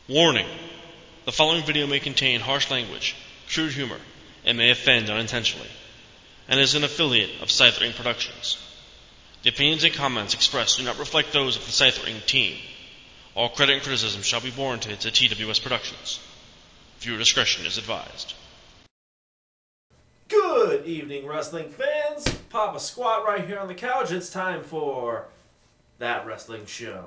Warning! The following video may contain harsh language, crude humor, and may offend unintentionally, and is an affiliate of Scythering Productions. The opinions and comments expressed do not reflect those of the Scythering team. All credit and criticism shall be warranted to TWS Productions. Viewer discretion is advised. Good evening, wrestling fans. Pop a squat right here on the couch. It's time for That Wrestling Show.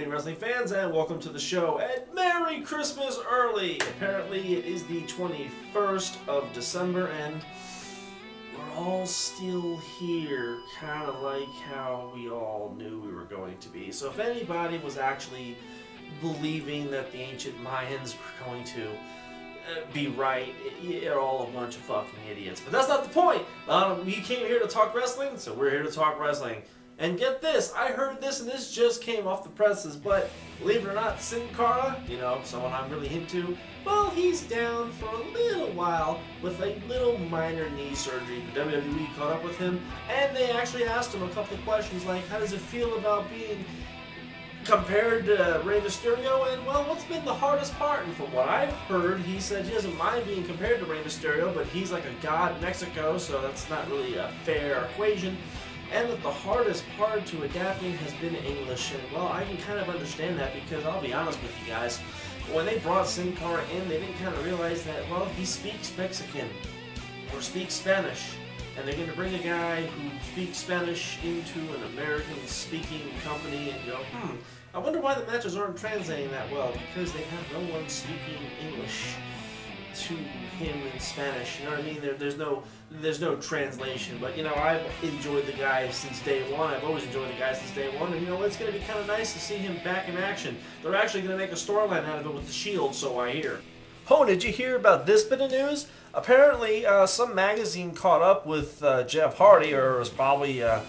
Wrestling fans, and welcome to the show, and Merry Christmas early! Apparently it is the 21st of December and we're all still here, kind of like how we all knew we were going to be. So if anybody was actually believing that the ancient Mayans were going to be right, you're all a bunch of fucking idiots. But that's not the point! We came here to talk wrestling, so we're here to talk wrestling. And get this, I heard this and this just came off the presses, but believe it or not, Sin Cara, someone I'm really into, well, he's down for a little while with a little minor knee surgery. The WWE caught up with him, and they actually asked him a couple of questions like, how does it feel about being compared to Rey Mysterio? And, well, what's been the hardest part? And from what I've heard, he said he doesn't mind being compared to Rey Mysterio, but he's like a god in Mexico, so that's not really a fair equation. And that the hardest part to adapting has been English. And, well, I can kind of understand that because I'll be honest with you guys, when they brought Sin Cara in, they didn't kind of realize that, well, he speaks Mexican or speaks Spanish. And they're going to bring a guy who speaks Spanish into an American-speaking company and go, I wonder why the matches aren't translating that well, because they have no one speaking English to him in Spanish. You know what I mean? There's no translation. But I've enjoyed the guy since day one. I've always enjoyed the guy since day one. And it's going to be kind of nice to see him back in action. They're actually going to make a storyline out of it with the Shield, so I hear. Oh, did you hear about this bit of news? Apparently, some magazine caught up with Jeff Hardy, or was probably a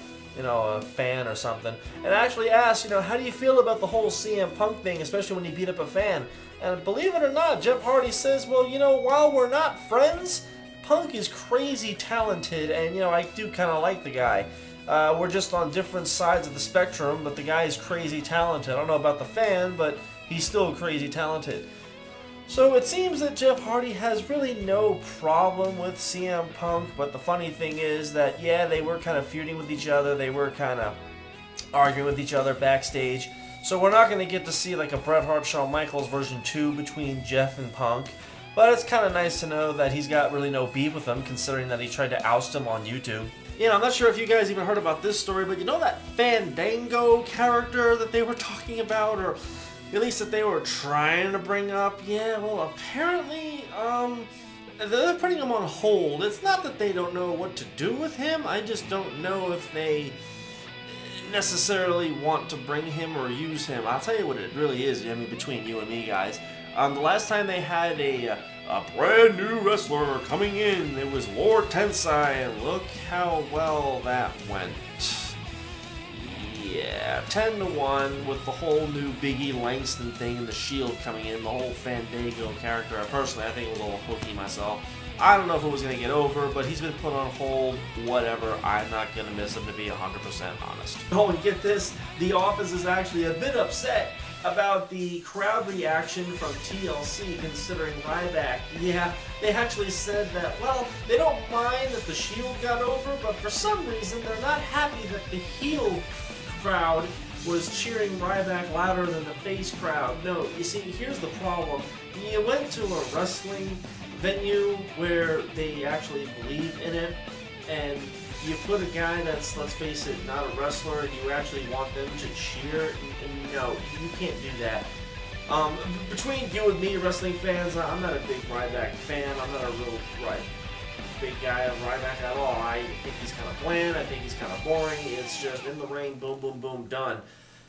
fan or something, and actually asked, how do you feel about the whole CM Punk thing, especially when he beat up a fan? And believe it or not, Jeff Hardy says, well, while we're not friends, Punk is crazy talented, and, I do kind of like the guy. We're just on different sides of the spectrum, but the guy is crazy talented. I don't know about the fan, but he's still crazy talented. So it seems that Jeff Hardy has really no problem with CM Punk, but the funny thing is that, yeah, they were kind of feuding with each other, they were kind of arguing with each other backstage. So we're not going to get to see like a Bret Hart Shawn Michaels version 2 between Jeff and Punk. But it's kind of nice to know that he's got really no beef with him, considering that he tried to oust him on YouTube. I'm not sure if you guys even heard about this story, but that Fandango character that they were talking about, or at least that they were trying to bring up? Yeah, well, apparently, they're putting him on hold. It's not that they don't know what to do with him, I just don't know if they necessarily want to bring him or use him. I'll tell you what it really is, between you and me, guys. The last time they had a brand new wrestler coming in, it was Lord Tensai, and look how well that went. Yeah, 10-1 with the whole new Biggie Langston thing and the Shield coming in, the whole Fandango character. Personally, I think it was a little hokey myself. I don't know if it was going to get over, but he's been put on hold, whatever. I'm not going to miss him, to be 100% honest. Oh, and get this, The Office is actually a bit upset about the crowd reaction from TLC considering Ryback. Yeah, they actually said that, well, they don't mind that the Shield got over, but for some reason they're not happy that the heel crowd was cheering Ryback louder than the face crowd. No, you see, here's the problem. You went to a wrestling venue where they actually believe in it, and you put a guy that's, let's face it, not a wrestler, and you actually want them to cheer, and no, you can't do that. Between you and me, wrestling fans, I'm not a big Ryback fan. I'm not a real big guy of Ryback at all. I think he's kind of bland. I think he's kind of boring. It's just in the ring, boom, boom, boom, done.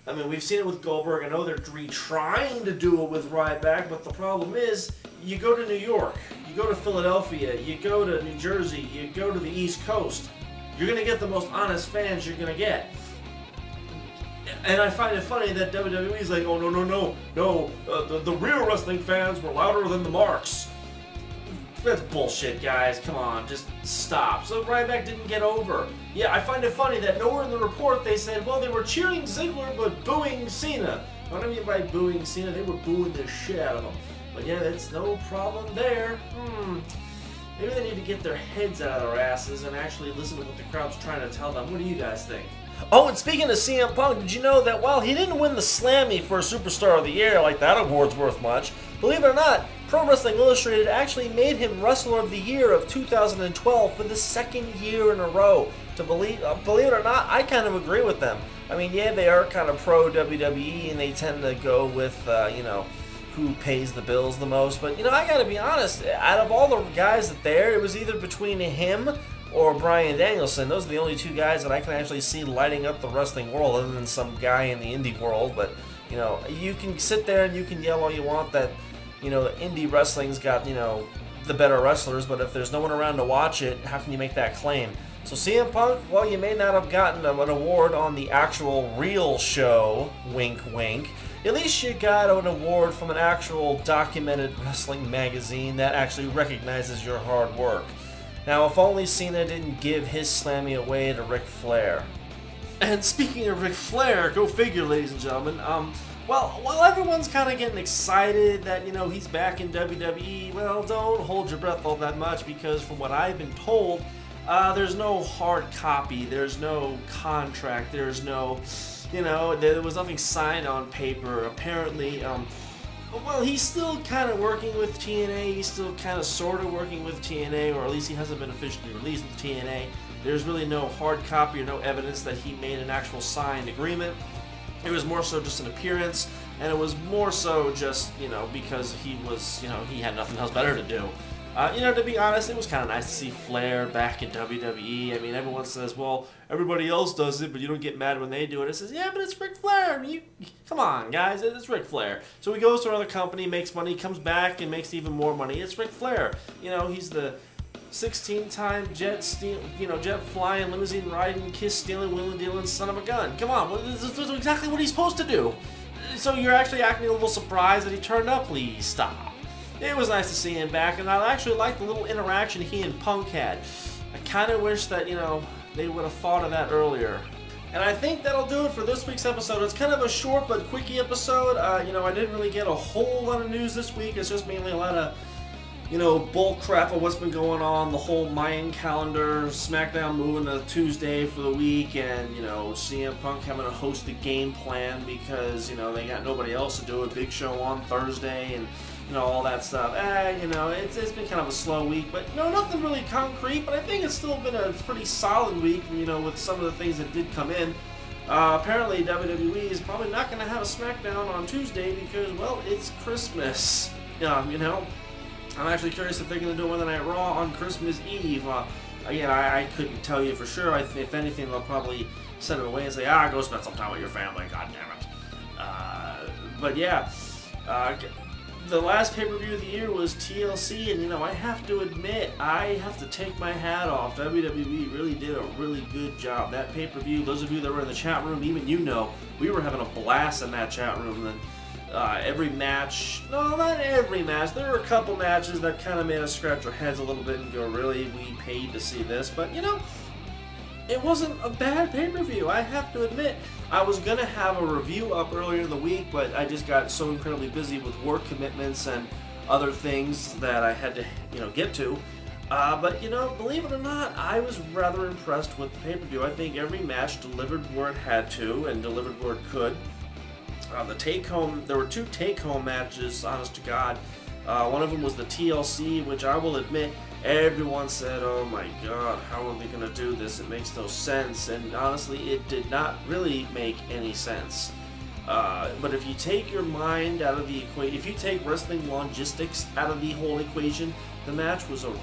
I mean, we've seen it with Goldberg. I know they're trying to do it with Ryback, but the problem is, you go to New York, you go to Philadelphia, you go to New Jersey, you go to the East Coast, you're going to get the most honest fans you're going to get. And I find it funny that WWE's like, oh, no, the real wrestling fans were louder than the marks. That's bullshit, guys. Come on, just stop. So Ryback didn't get over. Yeah, I find it funny that nowhere in the report they said, well, they were cheering Ziggler but booing Cena. What do I mean by booing Cena? They were booing the shit out of him. But yeah, that's no problem there. Maybe they need to get their heads out of their asses and actually listen to what the crowd's trying to tell them. What do you guys think? Oh, and speaking of CM Punk, did you know that while he didn't win the Slammy for Superstar of the Year, like that award's worth much, believe it or not, Pro Wrestling Illustrated actually made him Wrestler of the Year of 2012 for the second year in a row. To believe it or not, I kind of agree with them. I mean, yeah, they are kind of pro WWE, and they tend to go with, who pays the bills the most. But, I gotta be honest, out of all the guys that there, it was either between him or Bryan Danielson. Those are the only two guys that I can actually see lighting up the wrestling world, other than some guy in the indie world. But, you can sit there and you can yell all you want that, indie wrestling's got, the better wrestlers, but if there's no one around to watch it, how can you make that claim? So CM Punk, well, you may not have gotten an award on the actual real show, wink wink, at least you got an award from an actual documented wrestling magazine that actually recognizes your hard work. Now, if only Cena didn't give his Slammy away to Ric Flair. And speaking of Ric Flair, go figure, ladies and gentlemen, well, while everyone's kind of getting excited that, he's back in WWE, well, don't hold your breath all that much, because from what I've been told, there's no hard copy, there's no contract, there's no, there was nothing signed on paper. Apparently, well, he's still kind of working with TNA, he's still kind of sort of working with TNA, or at least he hasn't been officially released with TNA. There's really no hard copy or no evidence that he made an actual signed agreement. It was more so just an appearance, and it was more so just, because he was, he had nothing else better to do. To be honest, it was kind of nice to see Flair back in WWE. I mean, everyone says, well, everybody else does it, but you don't get mad when they do it. It says, yeah, but it's Ric Flair. I mean, come on, guys, it's Ric Flair. So he goes to another company, makes money, comes back, and makes even more money. It's Ric Flair. He's the 16-time jet flying, limousine riding, kiss stealing, wheeling dealing son of a gun. Come on, this is exactly what he's supposed to do. So you're actually acting a little surprised that he turned up? Please stop. It was nice to see him back, and I actually liked the little interaction he and Punk had. I kind of wish that, they would have thought of that earlier. And I think that'll do it for this week's episode. It's kind of a short but quickie episode. I didn't really get a whole lot of news this week. It's just mainly a lot of, bull crap of what's been going on. The whole Mayan calendar, SmackDown moving to Tuesday for the week, and, CM Punk having to host the game plan because, they got nobody else to do it. Big Show on Thursday, and all that stuff. It's been kind of a slow week, but nothing really concrete. But I think it's still been a pretty solid week, with some of the things that did come in. Apparently, WWE is probably not going to have a SmackDown on Tuesday because, well, it's Christmas. I'm actually curious if they're going to do Monday Night Raw on Christmas Eve. Again, I couldn't tell you for sure. If anything, they'll probably send it away and say, go spend some time with your family. God damn it. But yeah. The last pay-per-view of the year was TLC, and I have to admit, I have to take my hat off. WWE really did a really good job. That pay-per-view, those of you that were in the chat room, even we were having a blast in that chat room. And every match, no, not every match, there were a couple matches that kind of made us scratch our heads a little bit and go, really, we paid to see this? But, it wasn't a bad pay-per-view, I have to admit. I was going to have a review up earlier in the week, but I just got so incredibly busy with work commitments and other things that I had to, get to. But, believe it or not, I was rather impressed with the pay-per-view. I think every match delivered where it had to and delivered where it could. There were two take-home matches, honest to God. One of them was the TLC, which I will admit, everyone said, oh my god, how are they going to do this? It makes no sense. And honestly, it did not really make any sense. But if you take your mind out of the equation, if you take wrestling logistics out of the whole equation, the match was a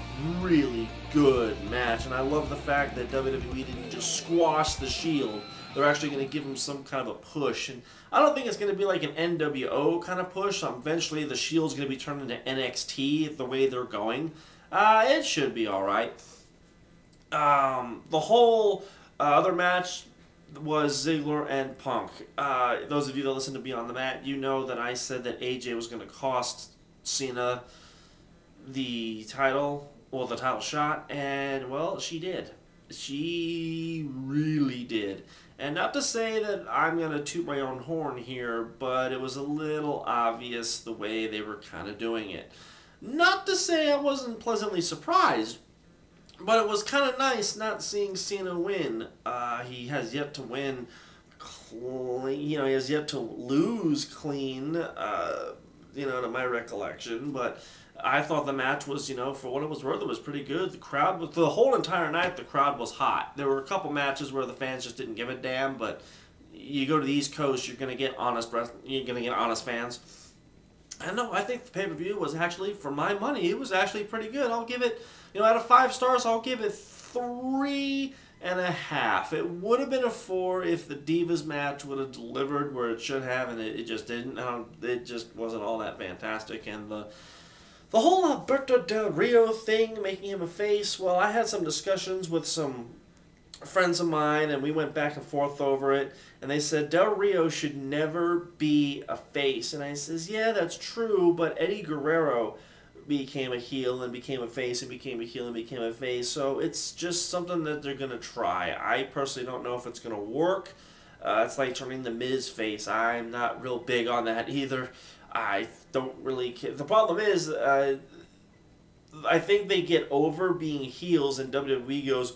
really good match. And I love the fact that WWE didn't just squash the Shield they're actually going to give him some kind of a push. And I don't think it's going to be like an NWO kind of push. Eventually, the Shield's going to be turned into NXT the way they're going. It should be all right. The whole other match was Ziggler and Punk. Those of you that listen to Beyond the Mat, you know that I said that AJ was going to cost Cena the title, well, the title shot, and, well, she did. She really did. And not to say that I'm going to toot my own horn here, but it was a little obvious the way they were kind of doing it. Not to say I wasn't pleasantly surprised, but it was kind of nice not seeing Cena win. He has yet to win clean, he has yet to lose clean, to my recollection, but I thought the match was, for what it was worth, it was pretty good. The crowd, the whole entire night, the crowd was hot. There were a couple matches where the fans just didn't give a damn, but you go to the East Coast, you're gonna get honest fans. And no, I think the pay-per-view was actually, for my money, it was actually pretty good. I'll give it, out of 5 stars, I'll give it 3.5. It would have been a 4 if the Divas match would have delivered where it should have, and it just didn't. It just wasn't all that fantastic. And the whole Alberto Del Rio thing, making him a face, well, I had some discussions with some friends of mine, and we went back and forth over it, and they said Del Rio should never be a face. And I says, yeah, that's true, but Eddie Guerrero became a heel and became a face and became a heel and became a face, so it's just something that they're going to try. I personally don't know if it's going to work. It's like turning the Miz face. I'm not real big on that either. I don't really care. The problem is, I think they get over being heels, and WWE goes,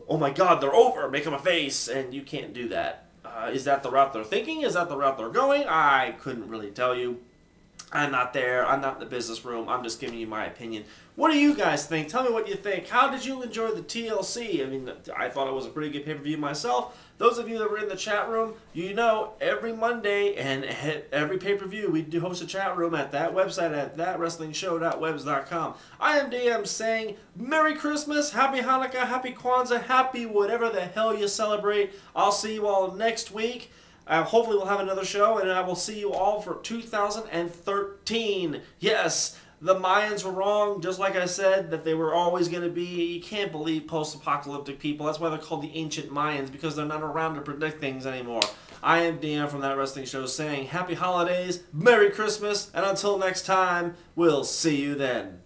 oh my god, they're over, make them a face, and you can't do that. Is that the route they're thinking? Is that the route they're going? I couldn't really tell you. I'm not there. I'm not in the business room. I'm just giving you my opinion. What do you guys think? Tell me what you think. How did you enjoy the TLC? I mean, I thought it was a pretty good pay-per-view myself. Those of you that were in the chat room, every Monday and every pay-per-view, we do host a chat room at that website at thatwrestlingshow.webs.com. I am DM saying Merry Christmas, Happy Hanukkah, Happy Kwanzaa, Happy whatever the hell you celebrate. I'll see you all next week. Hopefully we'll have another show, and I will see you all for 2013. Yes, the Mayans were wrong, just like I said, that they were always going to be. You can't believe post-apocalyptic people. That's why they're called the ancient Mayans, because they're not around to predict things anymore. I am Dan from That Wrestling Show saying Happy Holidays, Merry Christmas, and until next time, we'll see you then.